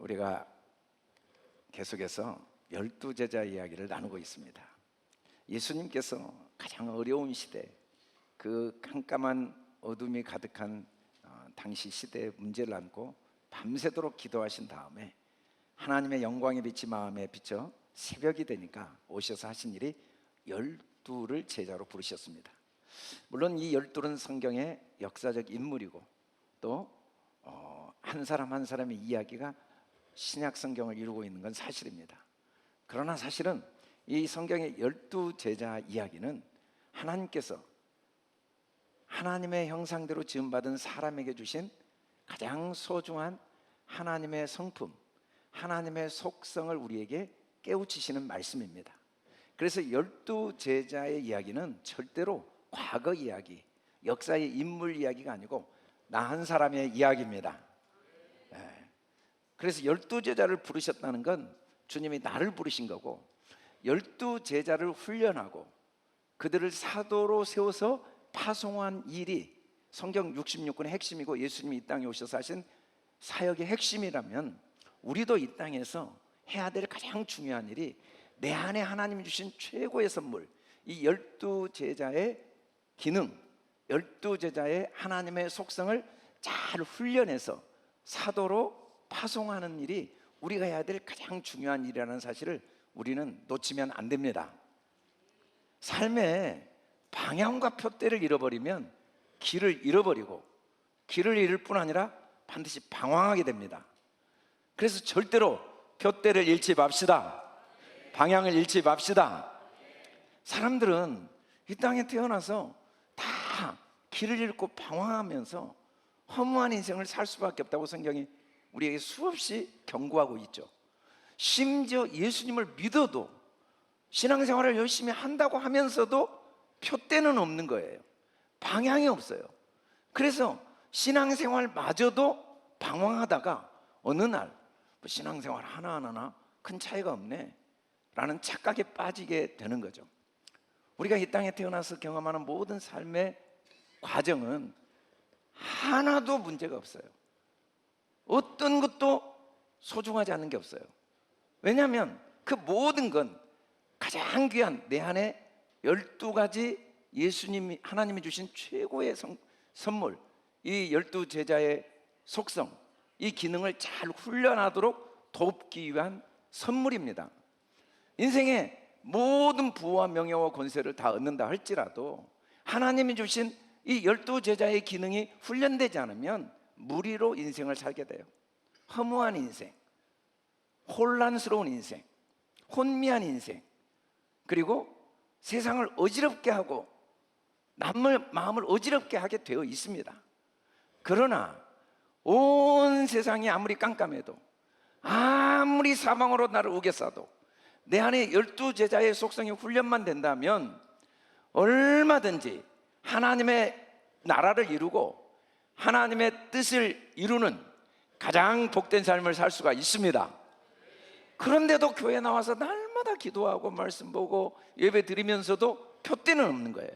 우리가 계속해서 12제자 이야기를 나누고 있습니다. 예수님께서 가장 어려운 시대, 그 깜깜한 어둠이 가득한 당시 시대의 문제를 안고 밤새도록 기도하신 다음에 하나님의 영광의 빛이 마음에 비쳐 새벽이 되니까 오셔서 하신 일이 12를 제자로 부르셨습니다. 물론 이 12는 성경의 역사적 인물이고 또 한 사람 한 사람의 이야기가 신약 성경을 이루고 있는 건 사실입니다. 그러나 사실은 이 성경의 12제자 이야기는 하나님께서 하나님의 형상대로 지음받은 사람에게 주신 가장 소중한 하나님의 성품, 하나님의 속성을 우리에게 깨우치시는 말씀입니다. 그래서 12제자의 이야기는 절대로 과거 이야기, 역사의 인물 이야기가 아니고 나 한 사람의 이야기입니다. 그래서 12제자를 부르셨다는 건 주님이 나를 부르신 거고, 12제자를 훈련하고 그들을 사도로 세워서 파송한 일이 성경 66권의 핵심이고 예수님이 이 땅에 오셔서 하신 사역의 핵심이라면, 우리도 이 땅에서 해야 될 가장 중요한 일이 내 안에 하나님이 주신 최고의 선물, 이 12제자의 기능, 12제자의 하나님의 속성을 잘 훈련해서 사도로 파송하는 일이 우리가 해야 될 가장 중요한 일이라는 사실을 우리는 놓치면 안 됩니다. 삶의 방향과 표대를 잃어버리면 길을 잃어버리고, 길을 잃을 뿐 아니라 반드시 방황하게 됩니다. 그래서 절대로 표대를 잃지 맙시다. 방향을 잃지 맙시다. 사람들은 이 땅에 태어나서 다 길을 잃고 방황하면서 허무한 인생을 살 수밖에 없다고 성경이 우리에게 수없이 경고하고 있죠. 심지어 예수님을 믿어도, 신앙생활을 열심히 한다고 하면서도 표대는 없는 거예요. 방향이 없어요. 그래서 신앙생활마저도 방황하다가 어느 날 신앙생활 하나하나 큰 차이가 없네 라는 착각에 빠지게 되는 거죠. 우리가 이 땅에 태어나서 경험하는 모든 삶의 과정은 하나도 문제가 없어요. 어떤 것도 소중하지 않은 게 없어요. 왜냐하면 그 모든 건 가장 귀한 내 안에 12가지 예수님이, 하나님이 주신 최고의 선물, 이 12제자의 속성, 이 기능을 잘 훈련하도록 돕기 위한 선물입니다. 인생의 모든 부와 명예와 권세를 다 얻는다 할지라도 하나님이 주신 이 12제자의 기능이 훈련되지 않으면 무리로 인생을 살게 돼요. 허무한 인생, 혼란스러운 인생, 혼미한 인생, 그리고 세상을 어지럽게 하고 남의 마음을 어지럽게 하게 되어 있습니다. 그러나 온 세상이 아무리 깜깜해도, 아무리 사망으로 나를 우겨싸도 내 안에 12제자의 속성이 훈련만 된다면 얼마든지 하나님의 나라를 이루고 하나님의 뜻을 이루는 가장 복된 삶을 살 수가 있습니다. 그런데도 교회 나와서 날마다 기도하고 말씀 보고 예배 드리면서도 표대는 없는 거예요.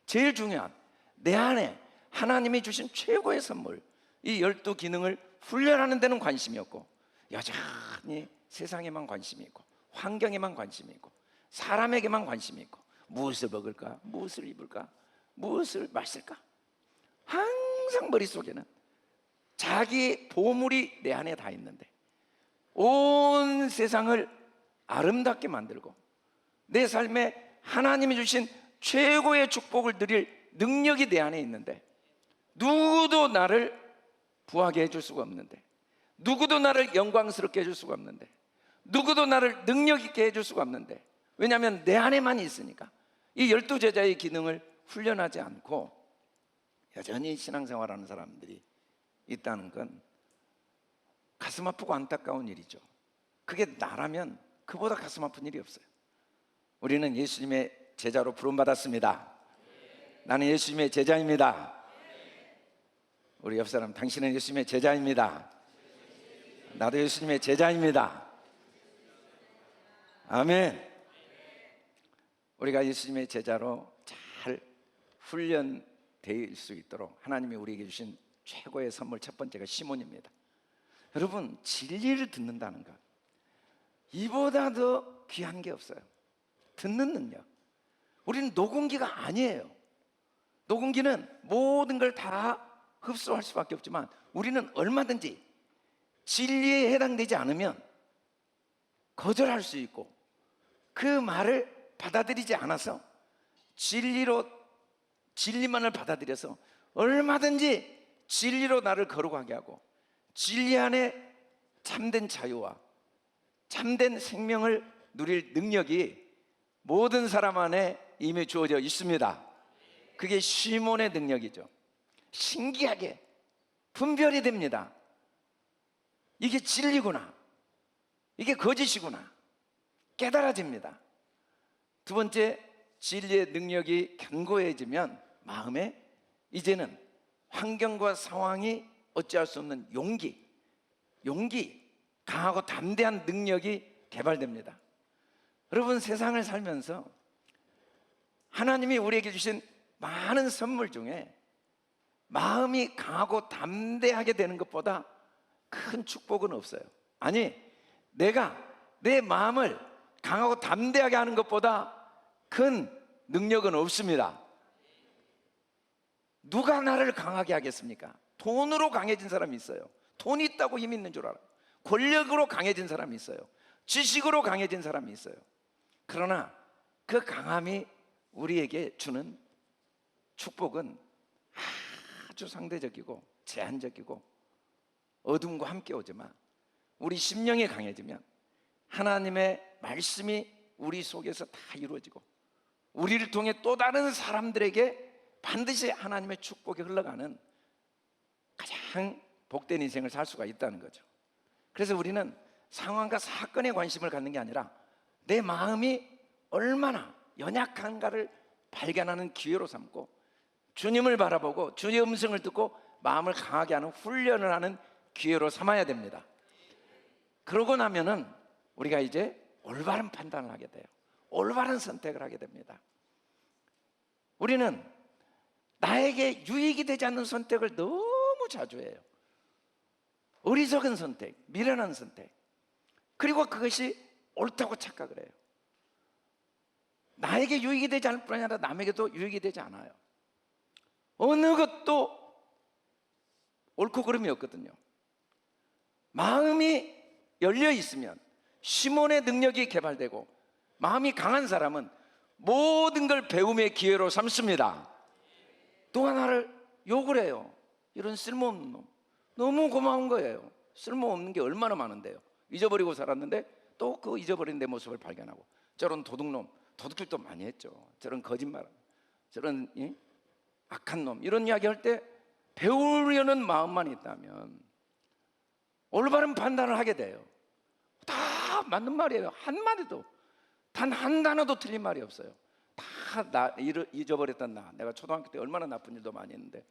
제일 중요한 내 안에 하나님이 주신 최고의 선물, 이 12기능을 훈련하는 데는 관심이 없고 여전히 세상에만 관심이 있고 환경에만 관심이 있고 사람에게만 관심이 있고, 무엇을 먹을까, 무엇을 입을까, 무엇을 마실까, 항상 머릿속에는 자기 보물이 내 안에 다 있는데 온 세상을 아름답게 만들고 내 삶에 하나님이 주신 최고의 축복을 누릴 능력이 내 안에 있는데 누구도 나를 부하게 해줄 수가 없는데, 누구도 나를 영광스럽게 해줄 수가 없는데, 누구도 나를 능력 있게 해줄 수가 없는데, 왜냐하면 내 안에만 있으니까 이 12제자의 기능을 훈련하지 않고 여전히 신앙생활하는 사람들이 있다는 건 가슴 아프고 안타까운 일이죠. 그게 나라면 그보다 가슴 아픈 일이 없어요. 우리는 예수님의 제자로 부름받았습니다. 나는 예수님의 제자입니다. 우리 옆 사람, 당신은 예수님의 제자입니다. 나도 예수님의 제자입니다. 아멘. 우리가 예수님의 제자로 잘 훈련될 수 있도록 하나님이 우리에게 주신 최고의 선물 첫 번째가 시몬입니다. 여러분, 진리를 듣는다는 것, 이보다 더 귀한 게 없어요. 듣는 능력. 우리는 녹음기가 아니에요. 녹음기는 모든 걸 다 흡수할 수밖에 없지만 우리는 얼마든지 진리에 해당되지 않으면 거절할 수 있고, 그 말을 받아들이지 않아서 진리만을 받아들여서 얼마든지 진리로 나를 거룩하게 하고, 진리 안에 참된 자유와 참된 생명을 누릴 능력이 모든 사람 안에 이미 주어져 있습니다. 그게 시몬의 능력이죠. 신기하게 분별이 됩니다. 이게 진리구나, 이게 거짓이구나 깨달아집니다. 두 번째, 진리의 능력이 견고해지면 마음에 이제는 환경과 상황이 어찌할 수 없는 용기, 강하고 담대한 능력이 개발됩니다. 여러분, 세상을 살면서 하나님이 우리에게 주신 많은 선물 중에 마음이 강하고 담대하게 되는 것보다 큰 축복은 없어요. 아니, 내가 내 마음을 강하고 담대하게 하는 것보다 큰 능력은 없습니다. 누가 나를 강하게 하겠습니까? 돈으로 강해진 사람이 있어요. 돈이 있다고 힘 있는 줄 알아요. 권력으로 강해진 사람이 있어요. 지식으로 강해진 사람이 있어요. 그러나 그 강함이 우리에게 주는 축복은 아주 상대적이고 제한적이고 어둠과 함께 오지만, 우리 심령이 강해지면 하나님의 말씀이 우리 속에서 다 이루어지고 우리를 통해 또 다른 사람들에게 반드시 하나님의 축복이 흘러가는 가장 복된 인생을 살 수가 있다는 거죠. 그래서 우리는 상황과 사건에 관심을 갖는 게 아니라 내 마음이 얼마나 연약한가를 발견하는 기회로 삼고, 주님을 바라보고 주님의 음성을 듣고 마음을 강하게 하는 훈련을 하는 기회로 삼아야 됩니다. 그러고 나면은 우리가 이제 올바른 판단을 하게 돼요. 올바른 선택을 하게 됩니다. 우리는 나에게 유익이 되지 않는 선택을 너무 자주 해요. 어리석은 선택, 미련한 선택, 그리고 그것이 옳다고 착각을 해요. 나에게 유익이 되지 않을 뿐 아니라 남에게도 유익이 되지 않아요. 어느 것도 옳고 그름이 없거든요. 마음이 열려 있으면, 시몬의 능력이 개발되고 마음이 강한 사람은 모든 걸 배움의 기회로 삼습니다. 또 하나를 욕을 해요. 이런 쓸모없는 놈. 너무 고마운 거예요. 쓸모없는 게 얼마나 많은데요. 잊어버리고 살았는데 또 그 잊어버린 내 모습을 발견하고, 저런 도둑놈, 도둑질도 많이 했죠. 저런 거짓말, 저런 악한 놈, 이런 이야기 할 때 배우려는 마음만 있다면 올바른 판단을 하게 돼요. 다 맞는 말이에요. 한마디도, 단 한 단어도 틀린 말이 없어요. 다 나 잊어버렸던 내가 초등학교 때 얼마나 나쁜 일도 많이 했는데,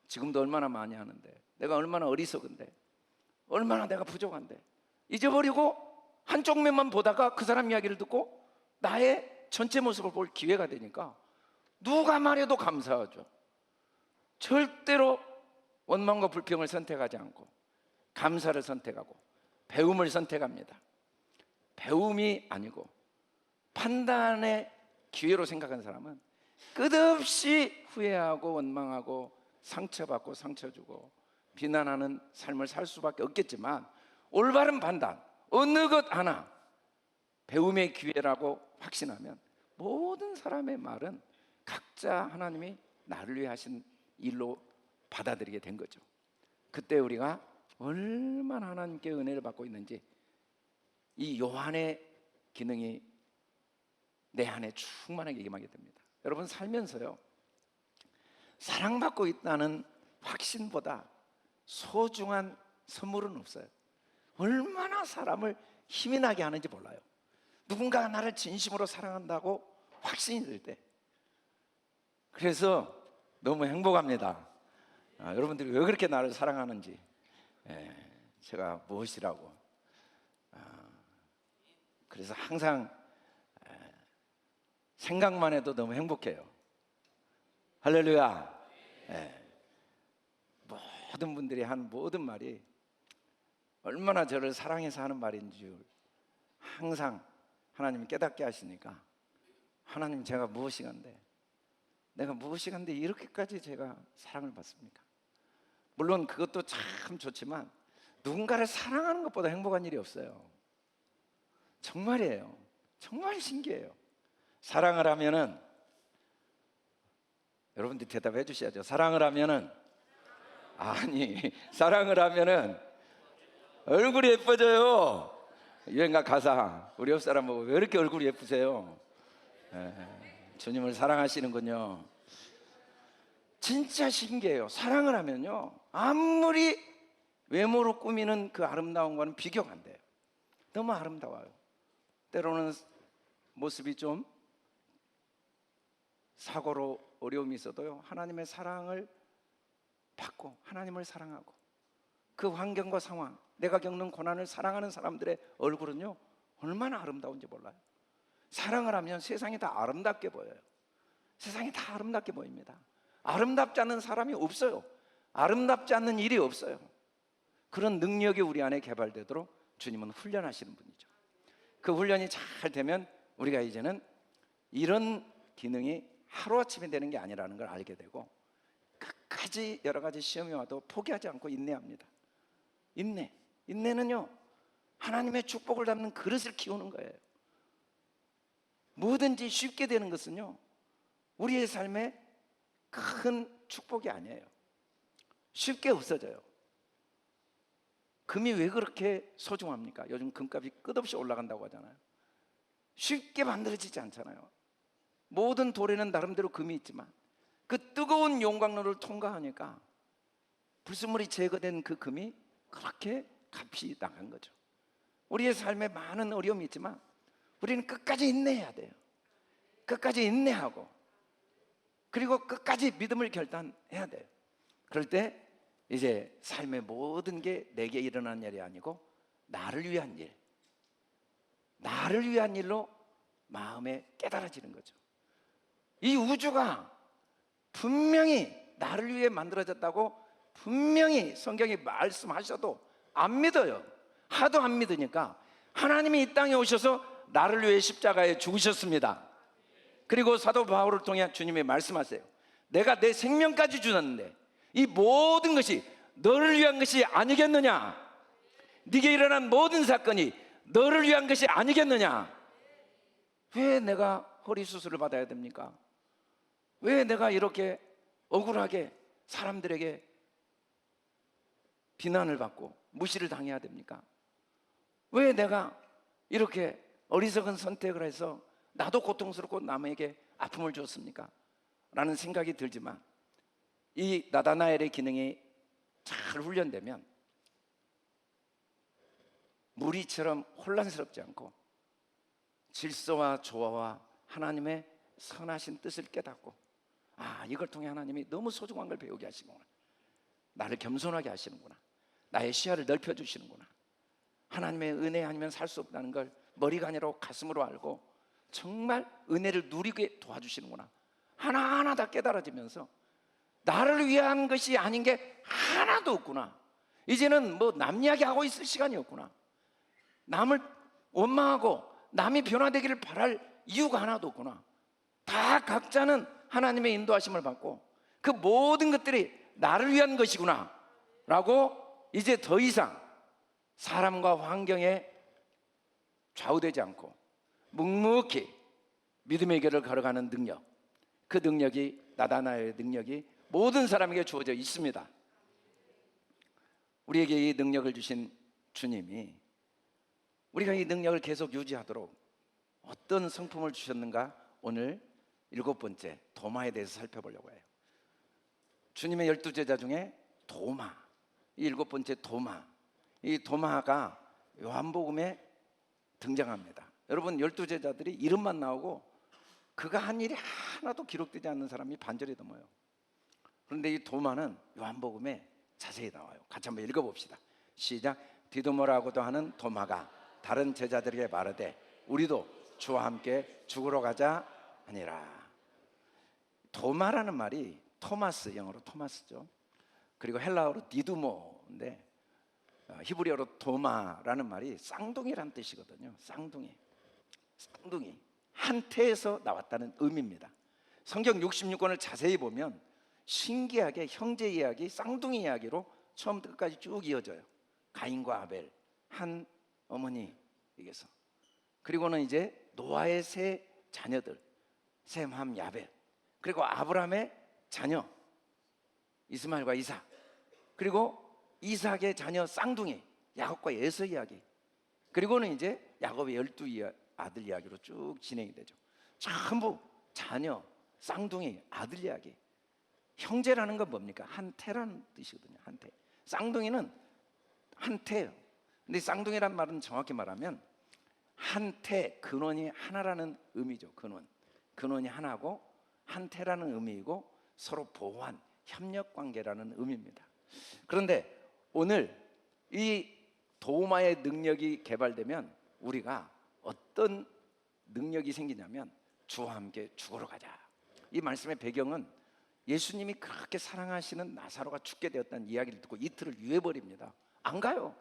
지금도 얼마나 많이 하는데, 내가 얼마나 어리석은데, 얼마나 내가 부족한데, 잊어버리고 한쪽 면만 보다가 그 사람 이야기를 듣고 나의 전체 모습을 볼 기회가 되니까 누가 말해도 감사하죠. 절대로 원망과 불평을 선택하지 않고 감사를 선택하고 배움을 선택합니다. 배움이 아니고 판단의 기회로 생각하는 사람은 끝없이 후회하고 원망하고 상처받고 상처주고 비난하는 삶을 살 수밖에 없겠지만, 올바른 판단, 어느 것 하나 배움의 기회라고 확신하면 모든 사람의 말은 각자 하나님이 나를 위해 하신 일로 받아들이게 된 거죠. 그때 우리가 얼마나 하나님께 은혜를 받고 있는지 이 요한의 기능이 내 안에 충만하게 임하게 됩니다. 여러분, 살면서요, 사랑받고 있다는 확신보다 소중한 선물은 없어요. 얼마나 사람을 힘이 나게 하는지 몰라요. 누군가가 나를 진심으로 사랑한다고 확신이 들 때, 그래서 너무 행복합니다. 여러분들이 왜 그렇게 나를 사랑하는지, 제가 무엇이라고, 그래서 항상 생각만 해도 너무 행복해요. 할렐루야. 모든 분들이 하는 모든 말이 얼마나 저를 사랑해서 하는 말인 줄 항상 하나님이 깨닫게 하시니까, 하나님 제가 무엇이 간데, 내가 무엇이 간데 이렇게까지 제가 사랑을 받습니까? 물론 그것도 참 좋지만 누군가를 사랑하는 것보다 행복한 일이 없어요. 정말이에요. 정말 신기해요. 사랑을 하면은, 여러분들 대답해 주셔야죠. 사랑을 하면은, 아니, 사랑을 하면은 얼굴이 예뻐져요. 유행가 가사, 우리 옆 사람 보고 왜 이렇게 얼굴이 예쁘세요? 주님을 사랑하시는군요. 진짜 신기해요. 사랑을 하면요, 아무리 외모로 꾸미는 그 아름다움과는 비교가 안 돼요. 너무 아름다워요. 때로는 모습이 좀 사고로 어려움이 있어도요, 하나님의 사랑을 받고 하나님을 사랑하고 그 환경과 상황, 내가 겪는 고난을 사랑하는 사람들의 얼굴은요, 얼마나 아름다운지 몰라요. 사랑을 하면 세상이 다 아름답게 보여요. 세상이 다 아름답게 보입니다. 아름답지 않은 사람이 없어요. 아름답지 않는 일이 없어요. 그런 능력이 우리 안에 개발되도록 주님은 훈련하시는 분이죠. 그 훈련이 잘 되면 우리가 이제는 이런 기능이 하루아침에 되는 게 아니라는 걸 알게 되고, 끝까지 여러 가지 시험이 와도 포기하지 않고 인내합니다. 인내는요, 하나님의 축복을 담는 그릇을 키우는 거예요. 뭐든지 쉽게 되는 것은요, 우리의 삶에 큰 축복이 아니에요. 쉽게 없어져요. 금이 왜 그렇게 소중합니까? 요즘 금값이 끝없이 올라간다고 하잖아요. 쉽게 만들어지지 않잖아요. 모든 돌에는 나름대로 금이 있지만 그 뜨거운 용광로를 통과하니까 불순물이 제거된 그 금이 그렇게 값이 나간 거죠. 우리의 삶에 많은 어려움이 있지만 우리는 끝까지 인내해야 돼요. 끝까지 인내하고, 그리고 끝까지 믿음을 결단해야 돼요. 그럴 때 이제 삶의 모든 게 내게 일어나는 일이 아니고 나를 위한 일, 나를 위한 일로 마음에 깨달아지는 거죠. 이 우주가 분명히 나를 위해 만들어졌다고 분명히 성경이 말씀하셔도 안 믿어요. 하도 안 믿으니까 하나님이 이 땅에 오셔서 나를 위해 십자가에 죽으셨습니다. 그리고 사도 바울을 통해 주님이 말씀하세요. 내가 내 생명까지 주었는데 이 모든 것이 너를 위한 것이 아니겠느냐? 네게 일어난 모든 사건이 너를 위한 것이 아니겠느냐? 왜 내가 허리 수술을 받아야 됩니까? 왜 내가 이렇게 억울하게 사람들에게 비난을 받고 무시를 당해야 됩니까? 왜 내가 이렇게 어리석은 선택을 해서 나도 고통스럽고 남에게 아픔을 줬습니까? 라는 생각이 들지만, 이 나다나엘의 기능이 잘 훈련되면 무리처럼 혼란스럽지 않고 질서와 조화와 하나님의 선하신 뜻을 깨닫고, 이걸 통해 하나님이 너무 소중한 걸 배우게 하시구나, 나를 겸손하게 하시는구나, 나의 시야를 넓혀주시는구나, 하나님의 은혜 아니면 살 수 없다는 걸 머리가 아니라 가슴으로 알고 정말 은혜를 누리게 도와주시는구나, 하나하나 다 깨달아지면서 나를 위한 것이 아닌 게 하나도 없구나, 이제는 뭐 남 이야기하고 있을 시간이 없구나, 남을 원망하고 남이 변화되기를 바랄 이유가 하나도 없구나, 다 각자는 하나님의 인도하심을 받고 그 모든 것들이 나를 위한 것이구나 라고, 이제 더 이상 사람과 환경에 좌우되지 않고 묵묵히 믿음의 길을 걸어가는 능력, 그 능력이, 나다나엘의 능력이 모든 사람에게 주어져 있습니다. 우리에게 이 능력을 주신 주님이 우리가 이 능력을 계속 유지하도록 어떤 성품을 주셨는가, 오늘 7번째 도마에 대해서 살펴보려고 해요. 주님의 12제자 중에 도마, 이 7번째 도마, 이 도마가 요한복음에 등장합니다. 여러분, 12제자들이 이름만 나오고 그가 한 일이 하나도 기록되지 않는 사람이 반절이 넘어요. 그런데 이 도마는 요한복음에 자세히 나와요. 같이 한번 읽어봅시다. 시작. 디도모라고도 하는 도마가 다른 제자들에게 말하되 우리도 주와 함께 죽으러 가자 하니라. 도마라는 말이 토마스, 영어로 토마스죠. 그리고 헬라어로 디두모인데, 히브리어로 도마라는 말이 쌍둥이란 뜻이거든요. 쌍둥이. 한 태에서 나왔다는 의미입니다. 성경 66권을 자세히 보면 신기하게 형제 이야기, 쌍둥이 이야기로 처음부터 끝까지 쭉 이어져요. 가인과 아벨, 한 어머니에게서. 그리고는 이제 노아의 세 자녀들, 셈, 함, 야벳, 그리고 아브라함의 자녀 이스마엘과 이삭, 그리고 이삭의 자녀 쌍둥이 야곱과 에서 이야기, 그리고는 이제 야곱의 12 아들 이야기로 쭉 진행이 되죠. 전부 자녀, 쌍둥이, 아들 이야기. 형제라는 건 뭡니까? 한 태라는 뜻이거든요. 한 태. 쌍둥이는 한 태예요. 근데 쌍둥이란 말은 정확히 말하면 한 태, 근원이 하나라는 의미죠. 근원이 하나고 한 태라는 의미이고 서로 보호한 협력 관계라는 의미입니다. 그런데 오늘 이 도마의 능력이 개발되면 우리가 어떤 능력이 생기냐면 주와 함께 죽으러 가자. 이 말씀의 배경은 예수님이 그렇게 사랑하시는 나사로가 죽게 되었다는 이야기를 듣고 이틀을 유해버립니다. 안 가요.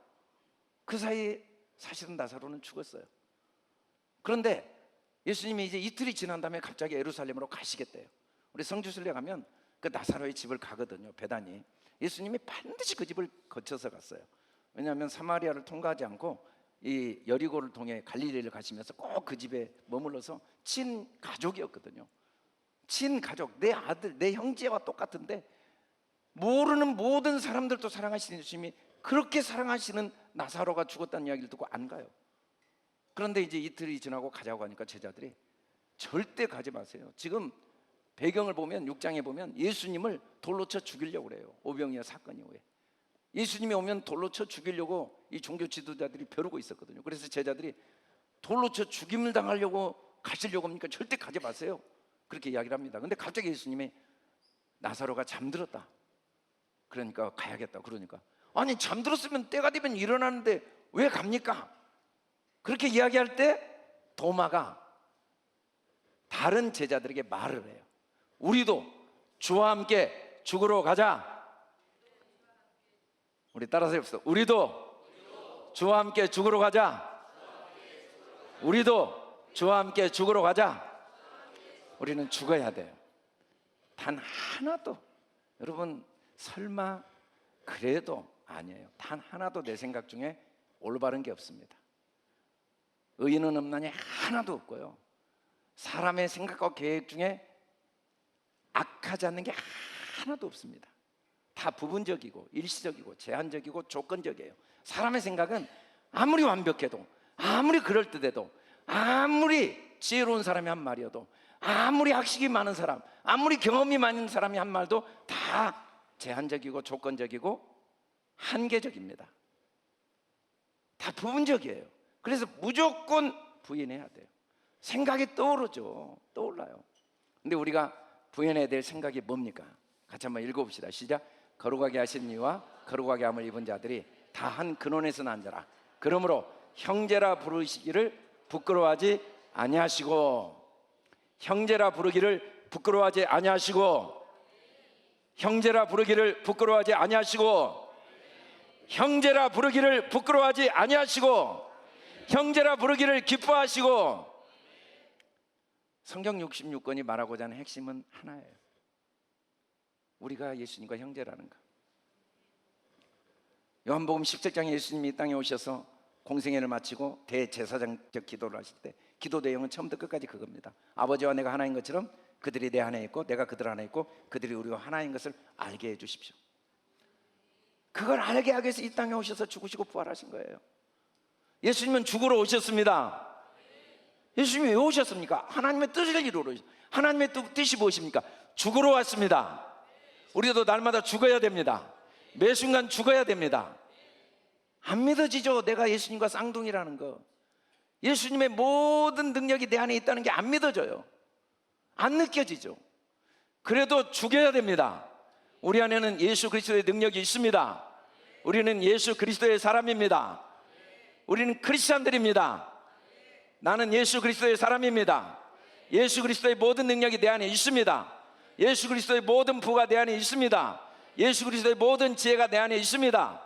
그 사이에 사실은 나사로는 죽었어요. 그런데 예수님이 이제 이틀이 지난 다음에 갑자기 예루살렘으로 가시겠대요. 우리 성지순례 가면 그 나사로의 집을 가거든요. 베다니. 예수님이 반드시 그 집을 거쳐서 갔어요. 왜냐하면 사마리아를 통과하지 않고 이 여리고를 통해 갈릴리를 가시면서 꼭 그 집에 머물러서 친가족이었거든요. 친가족, 내 아들, 내 형제와 똑같은데 모르는 모든 사람들도 사랑하시는 예수님이 그렇게 사랑하시는 나사로가 죽었다는 이야기를 듣고 안 가요. 그런데 이제 이틀이 지나고 가자고 하니까 제자들이 절대 가지 마세요. 지금 배경을 보면 6장에 보면 예수님을 돌로 쳐 죽이려고 그래요. 오병이어 사건 이후에 예수님이 오면 돌로 쳐 죽이려고 이 종교 지도자들이 벼르고 있었거든요. 그래서 제자들이 돌로 쳐 죽임을 당하려고 가시려고 합니까? 절대 가지 마세요. 그렇게 이야기를 합니다. 근데 갑자기 예수님이 나사로가 잠들었다. 그러니까 가야겠다. 그러니까 아니 잠들었으면 때가 되면 일어나는데 왜 갑니까? 그렇게 이야기할 때 도마가 다른 제자들에게 말을 해요. 우리도 주와 함께 죽으러 가자. 우리 따라서 해봅시다. 우리도 주와 함께 죽으러 가자. 우리도 주와 함께 죽으러 가자. 우리는 죽어야 돼요. 단 하나도, 여러분 설마 그래도 아니에요. 단 하나도 내 생각 중에 올바른 게 없습니다. 의인은 없나니 하나도 없고요. 사람의 생각과 계획 중에 악하지 않는 게 하나도 없습니다. 다 부분적이고 일시적이고 제한적이고 조건적이에요. 사람의 생각은 아무리 완벽해도, 아무리 그럴듯해도, 아무리 지혜로운 사람이 한 말이어도, 아무리 학식이 많은 사람, 아무리 경험이 많은 사람이 한 말도 다 제한적이고 조건적이고 한계적입니다. 다 부분적이에요. 그래서 무조건 부인해야 돼요. 생각이 떠올라요. 근데 우리가 부인해야 될 생각이 뭡니까? 같이 한번 읽어봅시다. 시작. 거룩하게 하신 이와 거룩하게 함을 입은 자들이 다 한 근원에서 난 자라. 그러므로 형제라 부르시기를 부끄러워하지 아니하시고, 형제라 부르기를 부끄러워하지 아니하시고, 형제라 부르기를 부끄러워하지 아니하시고, 형제라 부르기를 부끄러워하지 아니하시고, 형제라 부르기를 기뻐하시고. 성경 66권이 말하고자 하는 핵심은 하나예요. 우리가 예수님과 형제라는 거. 요한복음 17장에 예수님이 이 땅에 오셔서 공생애를 마치고 대제사장적 기도를 하실 때 기도 내용은 처음부터 끝까지 그겁니다. 아버지와 내가 하나인 것처럼 그들이 내 안에 있고 내가 그들 안에 있고 그들이 우리와 하나인 것을 알게 해주십시오. 그걸 알게 하기 위해서 이 땅에 오셔서 죽으시고 부활하신 거예요. 예수님은 죽으러 오셨습니다. 예수님이 왜 오셨습니까? 하나님의 뜻을 이루러. 하나님의 뜻이 무엇입니까? 죽으러 왔습니다. 우리도 날마다 죽어야 됩니다. 매 순간 죽어야 됩니다. 안 믿어지죠? 내가 예수님과 쌍둥이라는 거. 예수님의 모든 능력이 내 안에 있다는 게 안 믿어져요. 안 느껴지죠? 그래도 죽여야 됩니다. 우리 안에는 예수 그리스도의 능력이 있습니다. 우리는 예수 그리스도의 사람입니다. 우리는 크리스찬들입니다. 나는 예수 그리스도의 사람입니다. 예수 그리스도의 모든 능력이 내 안에 있습니다. 예수 그리스도의 모든 부가 내 안에 있습니다. 예수 그리스도의 모든 지혜가 내 안에 있습니다.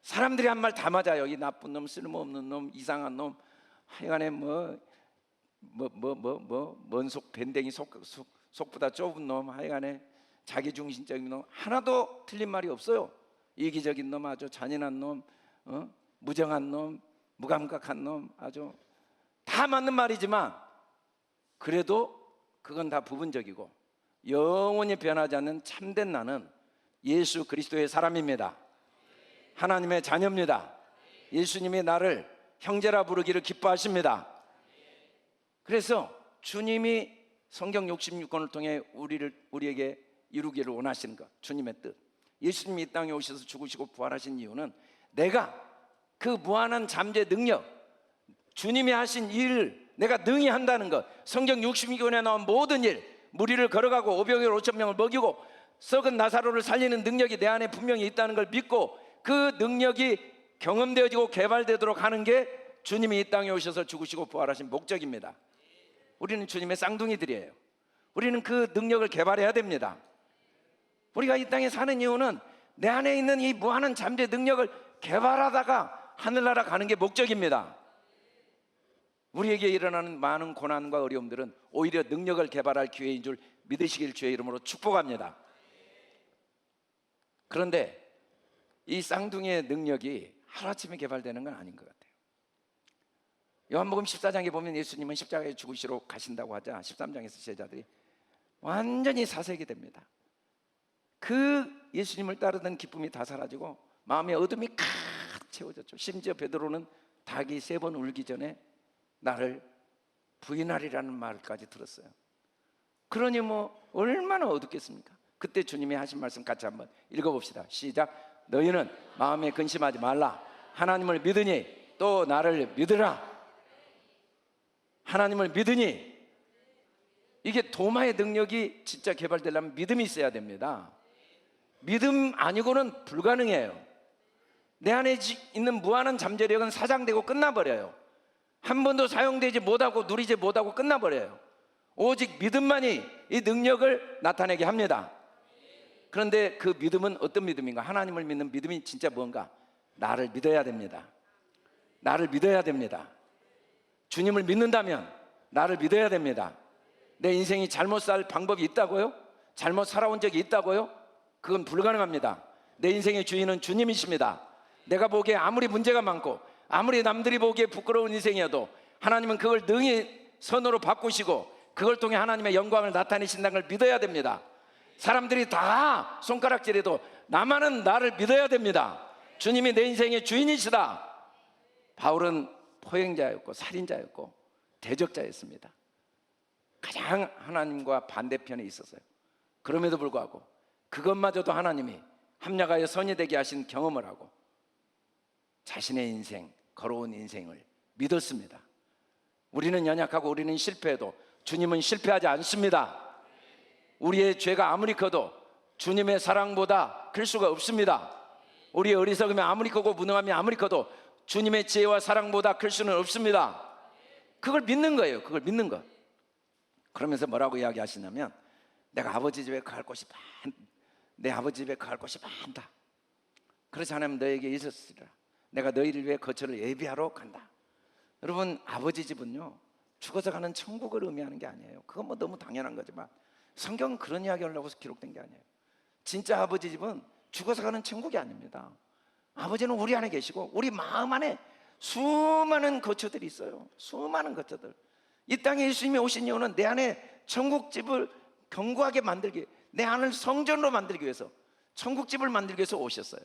사람들이 한 말 다 맞아요. 이 나쁜 놈, 쓸모없는 놈, 이상한 놈, 하여간에 먼속 밴댕이 속보다 좁은 놈, 하여간에 자기중심적인 놈, 하나도 틀린 말이 없어요. 이기적인 놈, 아주 잔인한 놈, 무정한 놈, 무감각한 놈, 아주 다 맞는 말이지만 그래도 그건 다 부분적이고 영원히 변하지 않는 참된 나는 예수 그리스도의 사람입니다. 하나님의 자녀입니다. 예수님이 나를 형제라 부르기를 기뻐하십니다. 그래서 주님이 성경 66권을 통해 우리에게 이루기를 원하시는 것, 주님의 뜻. 예수님이 이 땅에 오셔서 죽으시고 부활하신 이유는 내가 그 무한한 잠재 능력, 주님이 하신 일을 내가 능히 한다는 것, 성경 66권에 나온 모든 일, 무리를 걸어가고 오병이어 5,000명을 먹이고 썩은 나사로를 살리는 능력이 내 안에 분명히 있다는 걸 믿고 그 능력이 경험되어지고 개발되도록 하는 게 주님이 이 땅에 오셔서 죽으시고 부활하신 목적입니다. 우리는 주님의 쌍둥이들이에요. 우리는 그 능력을 개발해야 됩니다. 우리가 이 땅에 사는 이유는 내 안에 있는 이 무한한 잠재 능력을 개발하다가 하늘나라 가는 게 목적입니다. 우리에게 일어나는 많은 고난과 어려움들은 오히려 능력을 개발할 기회인 줄 믿으시길 주의 이름으로 축복합니다. 그런데 이 쌍둥이의 능력이 하루아침에 개발되는 건 아닌 것 같아요. 요한복음 14장에 보면 예수님은 십자가에 죽으시러 가신다고 하자 13장에서 제자들이 완전히 사색이 됩니다. 그 예수님을 따르던 기쁨이 다 사라지고 마음의 어둠이 가득 채워졌죠. 심지어 베드로는 닭이 3번 울기 전에 나를 부인하리라는 말까지 들었어요. 그러니 얼마나 어둡겠습니까? 그때 주님이 하신 말씀 같이 한번 읽어봅시다. 시작. 너희는 마음에 근심하지 말라. 하나님을 믿으니 또 나를 믿으라. 하나님을 믿으니, 이게 도마의 능력이 진짜 개발되려면 믿음이 있어야 됩니다. 믿음 아니고는 불가능해요. 내 안에 있는 무한한 잠재력은 사장되고 끝나버려요. 한 번도 사용되지 못하고 누리지 못하고 끝나버려요. 오직 믿음만이 이 능력을 나타내게 합니다. 그런데 그 믿음은 어떤 믿음인가? 하나님을 믿는 믿음이 진짜 뭔가? 나를 믿어야 됩니다. 나를 믿어야 됩니다. 주님을 믿는다면 나를 믿어야 됩니다. 내 인생이 잘못 살 방법이 있다고요? 잘못 살아온 적이 있다고요? 그건 불가능합니다. 내 인생의 주인은 주님이십니다. 내가 보기에 아무리 문제가 많고 아무리 남들이 보기에 부끄러운 인생이어도 하나님은 그걸 능히 선으로 바꾸시고 그걸 통해 하나님의 영광을 나타내신다는 걸 믿어야 됩니다. 사람들이 다 손가락질해도 나만은 나를 믿어야 됩니다. 주님이 내 인생의 주인이시다. 바울은 포행자였고 살인자였고 대적자였습니다. 가장 하나님과 반대편에 있었어요. 그럼에도 불구하고 그것마저도 하나님이 합력하여 선이 되게 하신 경험을 하고 자신의 인생, 걸어온 인생을 믿었습니다. 우리는 연약하고 우리는 실패해도 주님은 실패하지 않습니다. 우리의 죄가 아무리 커도 주님의 사랑보다 클 수가 없습니다. 우리의 어리석음이 아무리 크고 무능함이 아무리 커도 주님의 지혜와 사랑보다 클 수는 없습니다. 그걸 믿는 거예요. 그걸 믿는 것. 그러면서 뭐라고 이야기하시냐면 내가 아버지 집에 갈 곳이 내 아버지 집에 갈 곳이 많다. 그렇지 않으면 너에게 있었으리라. 내가 너희를 위해 거처를 예비하러 간다. 여러분, 아버지 집은요 죽어서 가는 천국을 의미하는 게 아니에요. 그건 너무 당연한 거지만 성경은 그런 이야기 하려고 기록된 게 아니에요. 진짜 아버지 집은 죽어서 가는 천국이 아닙니다. 아버지는 우리 안에 계시고 우리 마음 안에 수많은 거처들이 있어요. 수많은 거처들. 이 땅에 예수님이 오신 이유는 내 안에 천국집을 견고하게 만들기, 내 안을 성전으로 만들기 위해서, 천국집을 만들기 위해서 오셨어요.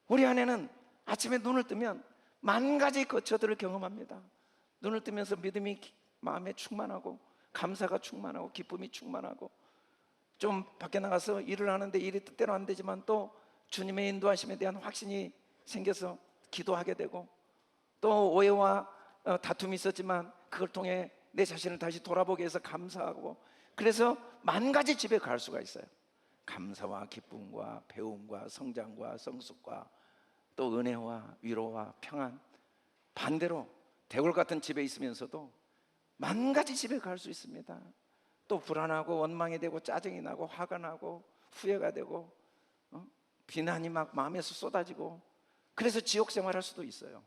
우리 안에는 아침에 눈을 뜨면 만 가지 거처들을 경험합니다. 눈을 뜨면서 믿음이 마음에 충만하고 감사가 충만하고 기쁨이 충만하고, 좀 밖에 나가서 일을 하는데 일이 뜻대로 안 되지만 또 주님의 인도하심에 대한 확신이 생겨서 기도하게 되고, 또 오해와 다툼이 있었지만 그걸 통해 내 자신을 다시 돌아보게 해서 감사하고, 그래서 만 가지 집에 갈 수가 있어요. 감사와 기쁨과 배움과 성장과 성숙과 또 은혜와 위로와 평안. 반대로 대궐 같은 집에 있으면서도 만 가지 집에 갈 수 있습니다. 또 불안하고 원망이 되고 짜증이 나고 화가 나고 후회가 되고 비난이 막 마음에서 쏟아지고 그래서 지옥 생활할 수도 있어요.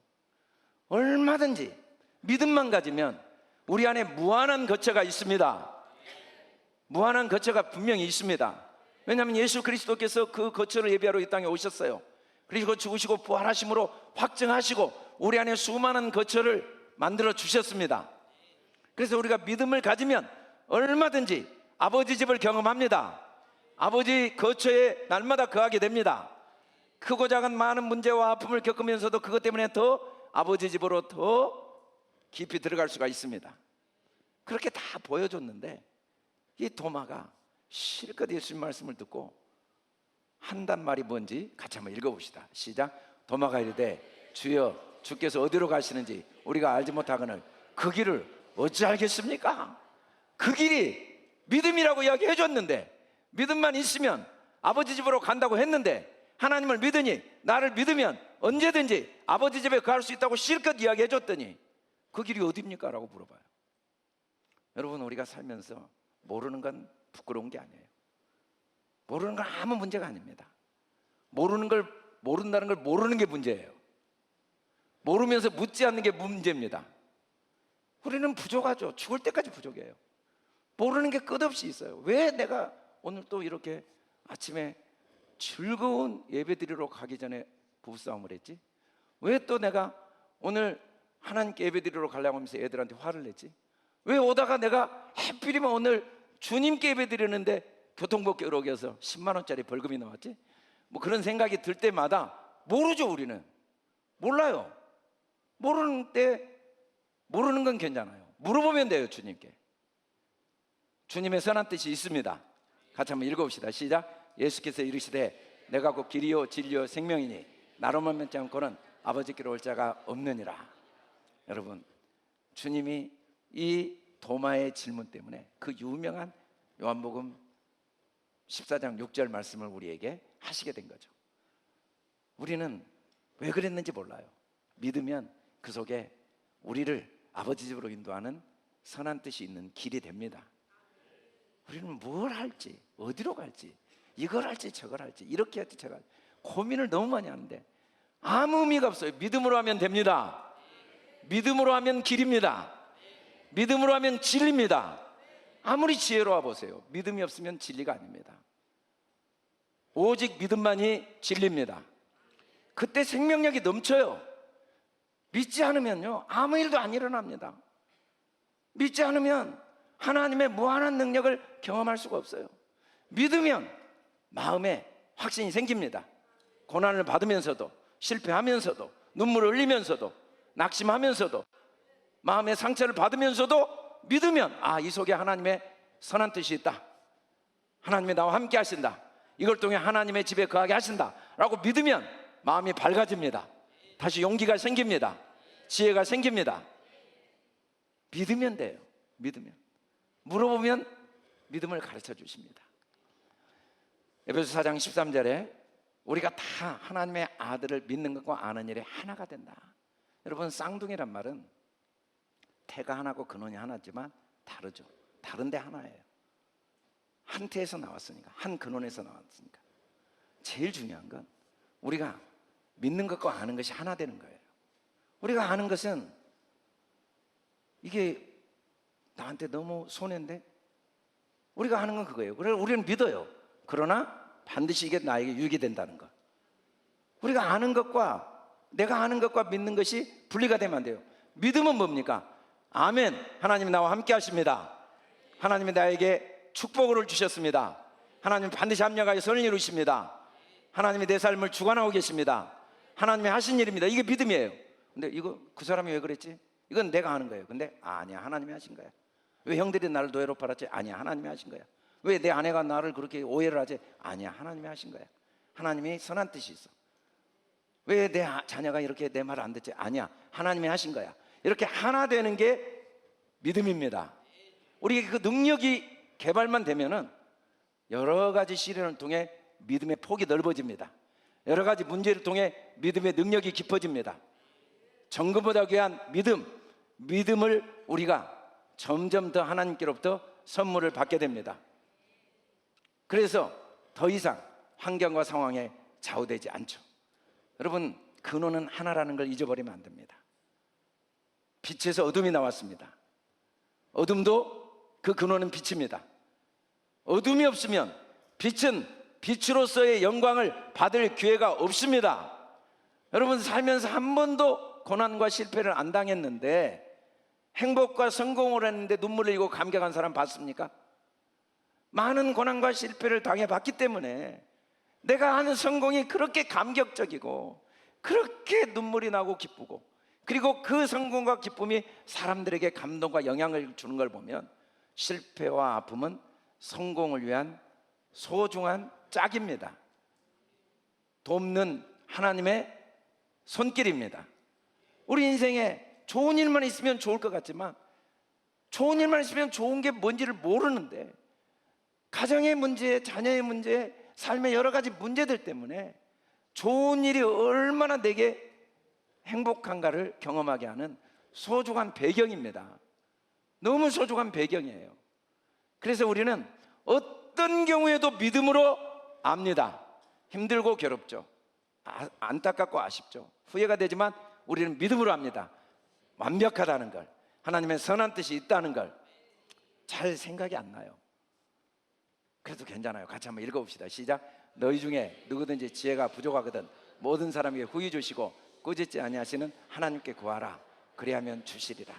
얼마든지 믿음만 가지면 우리 안에 무한한 거처가 있습니다. 무한한 거처가 분명히 있습니다. 왜냐하면 예수 그리스도께서 그 거처를 예비하러 이 땅에 오셨어요. 그리고 죽으시고 부활하심으로 확증하시고 우리 안에 수많은 거처를 만들어 주셨습니다. 그래서 우리가 믿음을 가지면 얼마든지 아버지 집을 경험합니다. 아버지 거처에 날마다 거하게 됩니다. 크고 작은 많은 문제와 아픔을 겪으면서도 그것 때문에 더 아버지 집으로 더 깊이 들어갈 수가 있습니다. 그렇게 다 보여줬는데 이 도마가 실컷 예수님 말씀을 듣고 한단 말이 뭔지 같이 한번 읽어봅시다. 시작. 도마가 이르되 주여 주께서 어디로 가시는지 우리가 알지 못하거늘 그 길을 어찌 알겠습니까? 그 길이 믿음이라고 이야기해 줬는데, 믿음만 있으면 아버지 집으로 간다고 했는데, 하나님을 믿으니 나를 믿으면 언제든지 아버지 집에 갈 수 있다고 실컷 이야기해 줬더니 그 길이 어디입니까? 라고 물어봐요. 여러분, 우리가 살면서 모르는 건 부끄러운 게 아니에요. 모르는 건 아무 문제가 아닙니다. 모르는 걸 모른다는 걸 모르는 게 문제예요. 모르면서 묻지 않는 게 문제입니다. 우리는 부족하죠. 죽을 때까지 부족해요. 모르는 게 끝없이 있어요. 왜 내가 오늘 또 이렇게 아침에 즐거운 예배드리러 가기 전에 부부싸움을 했지? 왜 또 내가 오늘 하나님께 예배드리러 가려고 하면서 애들한테 화를 냈지? 왜 오다가 내가 하필이면 오늘 주님께 예배드리는데 교통법규로 어겨서 10만 원짜리 벌금이 나왔지? 뭐 그런 생각이 들 때마다 모르죠. 우리는 몰라요. 모르는 때 모르는 건 괜찮아요. 물어보면 돼요. 주님께. 주님의 선한 뜻이 있습니다. 같이 한번 읽어봅시다. 시작. 예수께서 이르시되 내가 곧 길이요 진리요 생명이니 나로만 믿지 않고는 아버지께로 올 자가 없느니라. 여러분, 주님이 이 도마의 질문 때문에 그 유명한 요한복음 14장 6절 말씀을 우리에게 하시게 된 거죠. 우리는 왜 그랬는지 몰라요. 믿으면 그 속에 우리를 아버지 집으로 인도하는 선한 뜻이 있는 길이 됩니다. 우리는 뭘 할지, 어디로 갈지, 이걸 할지 저걸 할지, 이렇게 할지 저걸 할지 고민을 너무 많이 하는데 아무 의미가 없어요. 믿음으로 하면 됩니다. 믿음으로 하면 길입니다. 믿음으로 하면 진리입니다. 아무리 지혜로워 보세요. 믿음이 없으면 진리가 아닙니다. 오직 믿음만이 진리입니다. 그때 생명력이 넘쳐요. 믿지 않으면요 아무 일도 안 일어납니다. 믿지 않으면 하나님의 무한한 능력을 경험할 수가 없어요. 믿으면 마음에 확신이 생깁니다. 고난을 받으면서도, 실패하면서도, 눈물을 흘리면서도, 낙심하면서도, 마음의 상처를 받으면서도 믿으면 이 속에 하나님의 선한 뜻이 있다. 하나님이 나와 함께 하신다. 이걸 통해 하나님의 집에 거하게 하신다 라고 믿으면 마음이 밝아집니다. 다시 용기가 생깁니다. 지혜가 생깁니다. 믿으면 돼요. 믿으면. 물어보면 믿음을 가르쳐 주십니다. 에베소 4장 13절에 우리가 다 하나님의 아들을 믿는 것과 아는 일에 하나가 된다. 여러분, 쌍둥이란 말은 태가 하나고 근원이 하나지만 다르죠. 다른데 하나예요. 한 태에서 나왔으니까, 한 근원에서 나왔으니까. 제일 중요한 건 우리가 믿는 것과 아는 것이 하나 되는 거예요. 우리가 아는 것은 이게 나한테 너무 손해인데, 우리가 아는 건 그거예요. 그래서 우리는 믿어요. 그러나 반드시 이게 나에게 유익이 된다는 것. 우리가 아는 것과 내가 아는 것과 믿는 것이 분리가 되면 안 돼요. 믿음은 뭡니까? 아멘, 하나님이 나와 함께 하십니다. 하나님이 나에게 축복을 주셨습니다. 하나님이 반드시 합력하여 선을 이루십니다. 하나님이 내 삶을 주관하고 계십니다. 하나님이 하신 일입니다. 이게 믿음이에요. 근데 이거 그 사람이 왜 그랬지? 이건 내가 하는 거예요. 근데 아니야, 하나님이 하신 거야. 왜 형들이 나를 노예로 팔았지? 아니야, 하나님이 하신 거야. 왜 내 아내가 나를 그렇게 오해를 하지? 아니야, 하나님이 하신 거야. 하나님이 선한 뜻이 있어. 왜 내 자녀가 이렇게 내 말을 안 듣지? 아니야, 하나님이 하신 거야. 이렇게 하나 되는 게 믿음입니다. 우리에게 그 능력이 개발만 되면은 여러 가지 시련을 통해 믿음의 폭이 넓어집니다. 여러 가지 문제를 통해 믿음의 능력이 깊어집니다. 정금보다 귀한 믿음을 우리가 점점 더 하나님께로부터 선물을 받게 됩니다. 그래서 더 이상 환경과 상황에 좌우되지 않죠. 여러분, 근원은 하나라는 걸 잊어버리면 안 됩니다. 빛에서 어둠이 나왔습니다. 어둠도 그 근원은 빛입니다. 어둠이 없으면 빛은 빛으로서의 영광을 받을 기회가 없습니다. 여러분, 살면서 한 번도 고난과 실패를 안 당했는데 행복과 성공을 했는데 눈물을 흘리고 감격한 사람 봤습니까? 많은 고난과 실패를 당해봤기 때문에 내가 하는 성공이 그렇게 감격적이고 그렇게 눈물이 나고 기쁘고, 그리고 그 성공과 기쁨이 사람들에게 감동과 영향을 주는 걸 보면 실패와 아픔은 성공을 위한 소중한 짝입니다. 돕는 하나님의 손길입니다. 우리 인생에 좋은 일만 있으면 좋을 것 같지만 좋은 일만 있으면 좋은 게 뭔지를 모르는데 가정의 문제, 자녀의 문제, 삶의 여러 가지 문제들 때문에 좋은 일이 얼마나 내게 행복한가를 경험하게 하는 소중한 배경입니다. 너무 소중한 배경이에요. 그래서 우리는 어떤 경우에도 믿음으로 압니다. 힘들고 괴롭죠. 안타깝고 아쉽죠. 후회가 되지만 우리는 믿음으로 압니다. 완벽하다는 걸, 하나님의 선한 뜻이 있다는 걸 잘 생각이 안 나요. 그래도 괜찮아요. 같이 한번 읽어봅시다. 시작. 너희 중에 누구든지 지혜가 부족하거든 모든 사람에게 후히 주시고 꾸짖지 아니하시는 하나님께 구하라. 그리하면 주시리라.